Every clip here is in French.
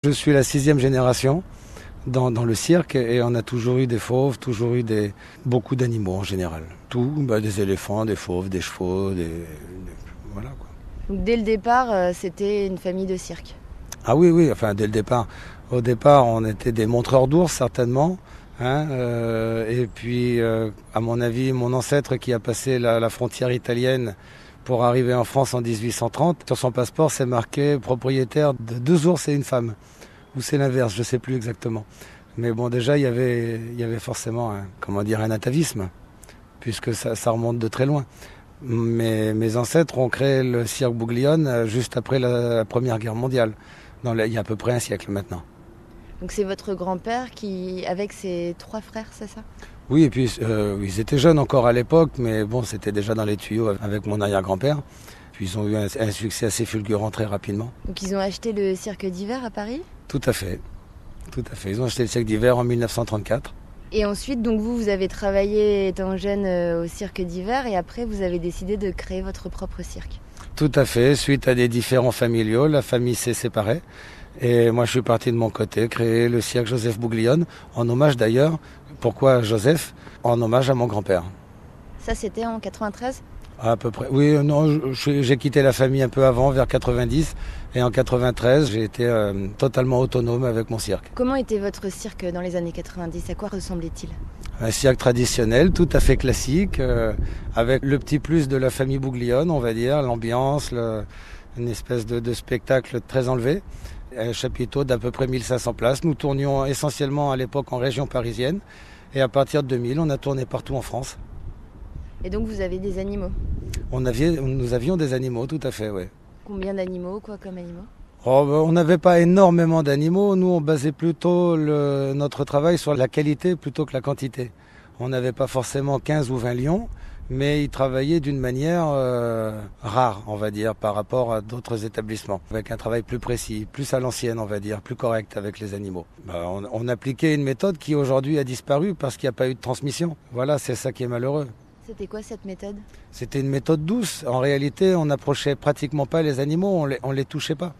Je suis la 6e génération dans le cirque et on a toujours eu des fauves, toujours eu beaucoup d'animaux en général. Tout, des éléphants, des fauves, des chevaux, voilà quoi. Donc dès le départ, c'était une famille de cirque. Ah oui, enfin dès le départ. Au départ, on était des montreurs d'ours certainement. Et puis, à mon avis, mon ancêtre qui a passé la frontière italienne pour arriver en France en 1830, sur son passeport, c'est marqué propriétaire de 2 ours et une femme. Ou c'est l'inverse, je ne sais plus exactement. Mais bon, déjà, il y avait forcément un atavisme, puisque ça remonte de très loin. Mes ancêtres ont créé le cirque Bouglione juste après la Première Guerre mondiale, il y a à peu près un siècle maintenant. Donc c'est votre grand-père qui, avec ses 3 frères, c'est ça? Oui, et puis ils étaient jeunes encore à l'époque, mais bon, c'était déjà dans les tuyaux avec mon arrière-grand-père. Puis ils ont eu un succès assez fulgurant très rapidement. Donc ils ont acheté le cirque d'hiver à Paris? Tout à fait. Ils ont acheté le cirque d'hiver en 1934. Et ensuite, donc vous avez travaillé étant jeune au cirque d'hiver et après vous avez décidé de créer votre propre cirque. Tout à fait. Suite à des différends familiaux, la famille s'est séparée. Et moi, je suis parti de mon côté, créer le cirque Joseph Bouglione, en hommage d'ailleurs. Pourquoi Joseph? En hommage à mon grand-père. Ça, c'était en 93? À peu près. Oui, non, j'ai quitté la famille un peu avant, vers 90. Et en 93, j'ai été totalement autonome avec mon cirque. Comment était votre cirque dans les années 90? À quoi ressemblait-il? Un cirque traditionnel, tout à fait classique, avec le petit plus de la famille Bouglione, on va dire, l'ambiance, une espèce de spectacle très enlevé. Un chapiteau d'à peu près 1500 places. Nous tournions essentiellement à l'époque en région parisienne. Et à partir de 2000, on a tourné partout en France. Et donc vous avez des animaux? Nous avions des animaux, tout à fait, oui. Combien d'animaux, quoi, comme animaux? On n'avait pas énormément d'animaux. Nous, on basait plutôt notre travail sur la qualité plutôt que la quantité. On n'avait pas forcément 15 ou 20 lions, mais ils travaillaient d'une manière rare, on va dire, par rapport à d'autres établissements, avec un travail plus précis, plus à l'ancienne, on va dire, plus correct avec les animaux. On appliquait une méthode qui aujourd'hui a disparu parce qu'il n'y a pas eu de transmission. Voilà, c'est ça qui est malheureux. C'était quoi cette méthode? C'était une méthode douce. En réalité, on n'approchait pratiquement pas les animaux, on les touchait pas.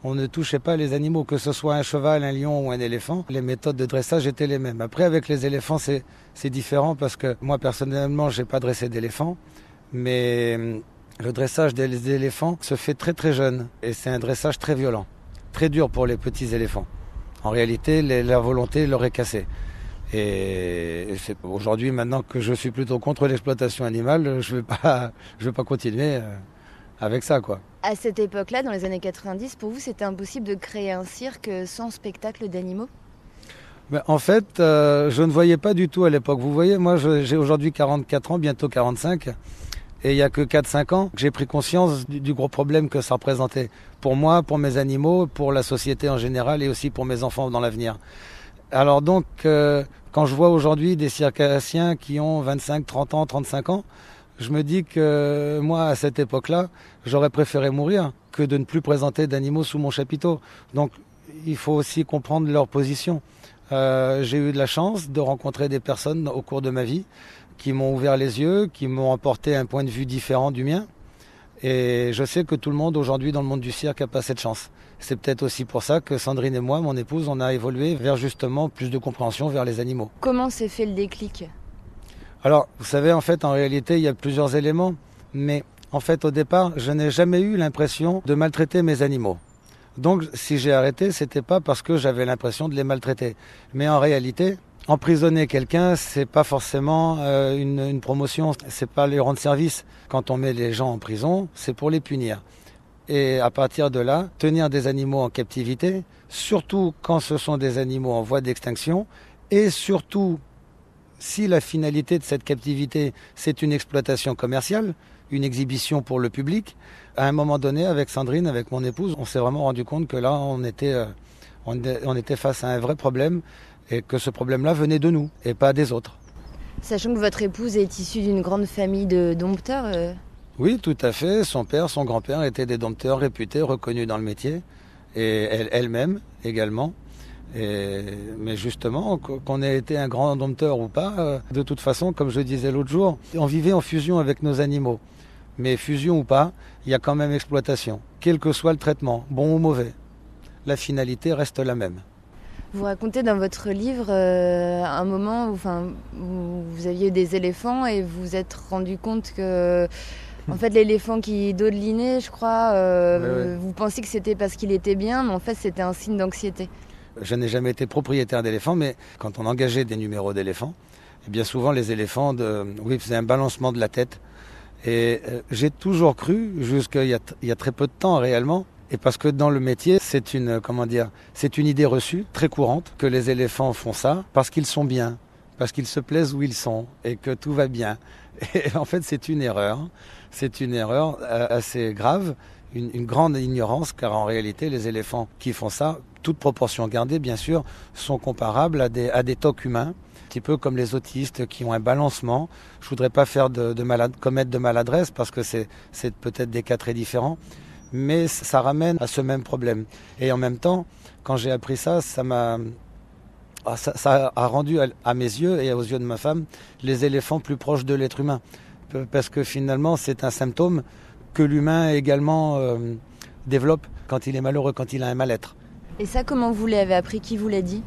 On ne touchait pas les animaux, que ce soit un cheval, un lion ou un éléphant. Les méthodes de dressage étaient les mêmes. Après, avec les éléphants, c'est différent parce que moi, personnellement, j'ai pas dressé d'éléphant. Mais le dressage des éléphants se fait très très jeune. Et c'est un dressage très violent, très dur pour les petits éléphants. En réalité, la volonté leur est cassée. Et c'est aujourd'hui, maintenant que je suis plutôt contre l'exploitation animale, je vais pas continuer avec ça, quoi. À cette époque-là, dans les années 90, pour vous, c'était impossible de créer un cirque sans spectacle d'animaux? En fait, je ne voyais pas du tout à l'époque. Vous voyez, moi, j'ai aujourd'hui 44 ans, bientôt 45. Et il n'y a que 4-5 ans que j'ai pris conscience du gros problème que ça représentait. Pour moi, pour mes animaux, pour la société en général et aussi pour mes enfants dans l'avenir. Alors donc, quand je vois aujourd'hui des circassiens qui ont 25, 30 ans, 35 ans, je me dis que moi, à cette époque-là, j'aurais préféré mourir que de ne plus présenter d'animaux sous mon chapiteau. Donc, il faut aussi comprendre leur position. J'ai eu de la chance de rencontrer des personnes au cours de ma vie qui m'ont ouvert les yeux, qui m'ont apporté un point de vue différent du mien. Et je sais que tout le monde aujourd'hui dans le monde du cirque n'a pas cette chance. C'est peut-être aussi pour ça que Sandrine et moi, mon épouse, on a évolué vers justement plus de compréhension vers les animaux. Comment s'est fait le déclic? Alors, vous savez, en fait, en réalité, il y a plusieurs éléments. Mais en fait, au départ, je n'ai jamais eu l'impression de maltraiter mes animaux. Donc, si j'ai arrêté, c'était pas parce que j'avais l'impression de les maltraiter. Mais en réalité, emprisonner quelqu'un, c'est pas forcément une promotion, c'est pas lui rendre service. Quand on met les gens en prison, c'est pour les punir. Et à partir de là, tenir des animaux en captivité, surtout quand ce sont des animaux en voie d'extinction, et surtout si la finalité de cette captivité, c'est une exploitation commerciale, une exhibition pour le public, à un moment donné, avec Sandrine, avec mon épouse, on s'est vraiment rendu compte que là, on était face à un vrai problème et que ce problème-là venait de nous et pas des autres. Sachant que votre épouse est issue d'une grande famille de dompteurs. Oui, tout à fait. Son père, son grand-père étaient des dompteurs réputés, reconnus dans le métier, et elle-même également. Mais justement, qu'on ait été un grand dompteur ou pas, de toute façon, comme je disais l'autre jour, on vivait en fusion avec nos animaux. Mais fusion ou pas, il y a quand même exploitation, quel que soit le traitement, bon ou mauvais. la finalité reste la même. Vous racontez dans votre livre un moment où vous aviez eu des éléphants et vous vous êtes rendu compte que en fait, l'éléphant qui dodelinait, je crois, Oui. vous pensiez que c'était parce qu'il était bien, mais en fait c'était un signe d'anxiété. Je n'ai jamais été propriétaire d'éléphants, mais quand on engageait des numéros d'éléphants, eh bien souvent les éléphants faisaient un balancement de la tête. Et j'ai toujours cru, jusqu'il y a très peu de temps réellement, et parce que dans le métier, c'est une idée reçue, très courante, que les éléphants font ça parce qu'ils sont bien, parce qu'ils se plaisent où ils sont, et que tout va bien. Et en fait, c'est une erreur assez grave, une grande ignorance, car en réalité, les éléphants qui font ça, toute proportion gardée, bien sûr, sont comparables à des tocs humains, un petit peu comme les autistes qui ont un balancement. Je voudrais pas faire commettre de maladresse, parce que c'est peut-être des cas très différents, mais ça ramène à ce même problème. Et en même temps, quand j'ai appris ça, ça a rendu à mes yeux et aux yeux de ma femme les éléphants plus proches de l'être humain. Parce que finalement, c'est un symptôme que l'humain également développe quand il est malheureux, quand il a un mal-être. Et ça, comment vous l'avez appris? Qui vous l'a dit?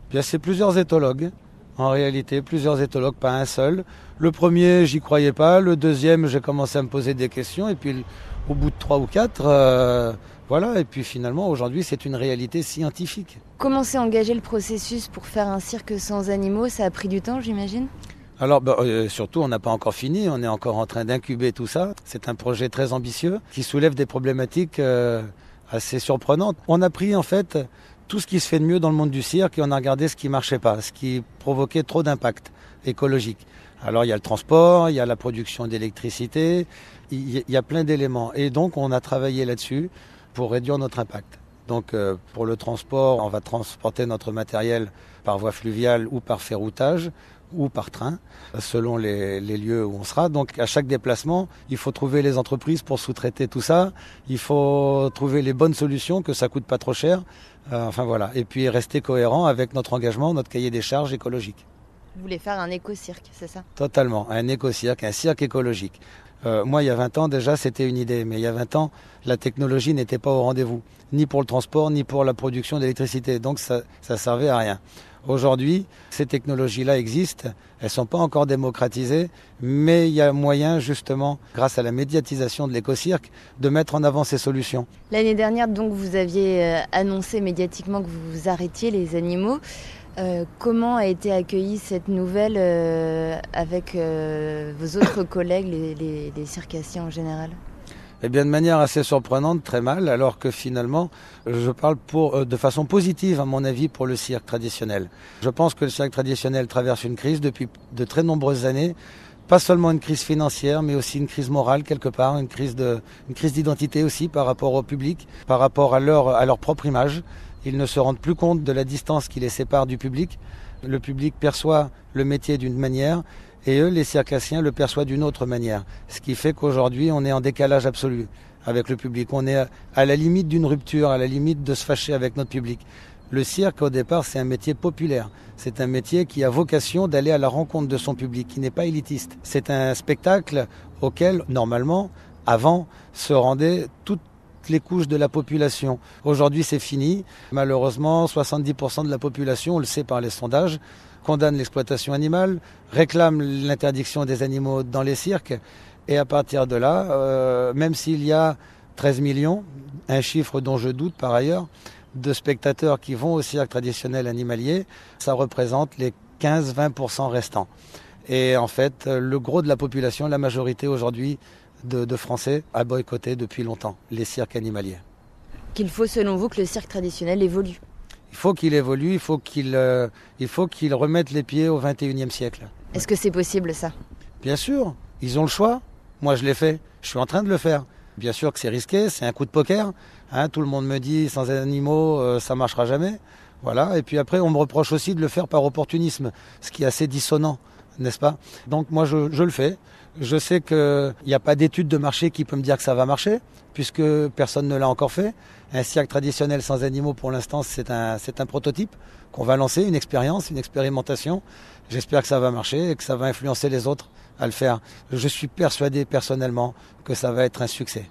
Bien, c'est plusieurs éthologues. En réalité, plusieurs éthologues, pas un seul. Le premier, j'y croyais pas. Le deuxième, j'ai commencé à me poser des questions. Et puis, au bout de 3 ou 4, voilà. Et puis finalement, aujourd'hui, c'est une réalité scientifique. Comment s'est engagé le processus pour faire un cirque sans animaux? Ça a pris du temps, j'imagine? Alors, surtout, on n'a pas encore fini. On est encore en train d'incuber tout ça. C'est un projet très ambitieux qui soulève des problématiques assez surprenantes. On a pris, en fait, tout ce qui se fait de mieux dans le monde du cirque et on a regardé ce qui marchait pas, ce qui provoquait trop d'impact écologique. Alors il y a le transport, il y a la production d'électricité, il y a plein d'éléments. Et donc on a travaillé là-dessus pour réduire notre impact. Donc pour le transport, on va transporter notre matériel par voie fluviale ou par ferroutage ou par train, selon les lieux où on sera. Donc à chaque déplacement, il faut trouver les entreprises pour sous-traiter tout ça. Il faut trouver les bonnes solutions, que ça coûte pas trop cher. Enfin voilà. Et puis rester cohérent avec notre engagement, notre cahier des charges écologique. Vous voulez faire un éco-cirque, c'est ça? Totalement. Un éco-cirque, un cirque écologique. Moi, il y a 20 ans, déjà, c'était une idée. Mais il y a 20 ans, la technologie n'était pas au rendez-vous. Ni pour le transport, ni pour la production d'électricité. Donc ça servait à rien. Aujourd'hui, ces technologies-là existent, elles ne sont pas encore démocratisées, mais il y a moyen justement, grâce à la médiatisation de l'éco-cirque, de mettre en avant ces solutions. L'année dernière, donc, vous aviez annoncé médiatiquement que vous arrêtiez les animaux. Comment a été accueillie cette nouvelle avec vos autres collègues, les circassiens en général? Eh bien, de manière assez surprenante, très mal, alors que finalement, je parle de façon positive, à mon avis, pour le cirque traditionnel. Je pense que le cirque traditionnel traverse une crise depuis de très nombreuses années, pas seulement une crise financière, mais aussi une crise morale quelque part, une crise d'identité aussi par rapport au public, par rapport à leur propre image. Ils ne se rendent plus compte de la distance qui les sépare du public. Le public perçoit le métier d'une manière, et eux, les circassiens, le perçoivent d'une autre manière. Ce qui fait qu'aujourd'hui, on est en décalage absolu avec le public. On est à la limite d'une rupture, à la limite de se fâcher avec notre public. Le cirque, au départ, c'est un métier populaire. C'est un métier qui a vocation d'aller à la rencontre de son public, qui n'est pas élitiste. C'est un spectacle auquel, normalement, avant, se rendaient toutes les couches de la population. Aujourd'hui, c'est fini. Malheureusement, 70% de la population, on le sait par les sondages, condamne l'exploitation animale, réclame l'interdiction des animaux dans les cirques. Et à partir de là, même s'il y a 13 millions, un chiffre dont je doute par ailleurs, de spectateurs qui vont au cirque traditionnel animalier, ça représente les 15-20% restants. Et en fait, le gros de la population, la majorité aujourd'hui de Français, a boycotté depuis longtemps les cirques animaliers. Qu'il faut, selon vous, que le cirque traditionnel évolue? Il faut qu'il évolue, il faut qu'il remette les pieds au XXIe siècle. Est-ce que c'est possible, ça? Bien sûr, ils ont le choix. Moi, je l'ai fait. Je suis en train de le faire. Bien sûr que c'est risqué, c'est un coup de poker. Tout le monde me dit, sans animaux, ça marchera jamais. Voilà. Et puis après, on me reproche aussi de le faire par opportunisme, ce qui est assez dissonant, n'est-ce pas? Donc moi, je le fais. Je sais qu'il n'y a pas d'étude de marché qui peut me dire que ça va marcher, puisque personne ne l'a encore fait. Un cirque traditionnel sans animaux, pour l'instant, c'est un prototype qu'on va lancer, une expérience, une expérimentation. J'espère que ça va marcher et que ça va influencer les autres à le faire. Je suis persuadé personnellement que ça va être un succès.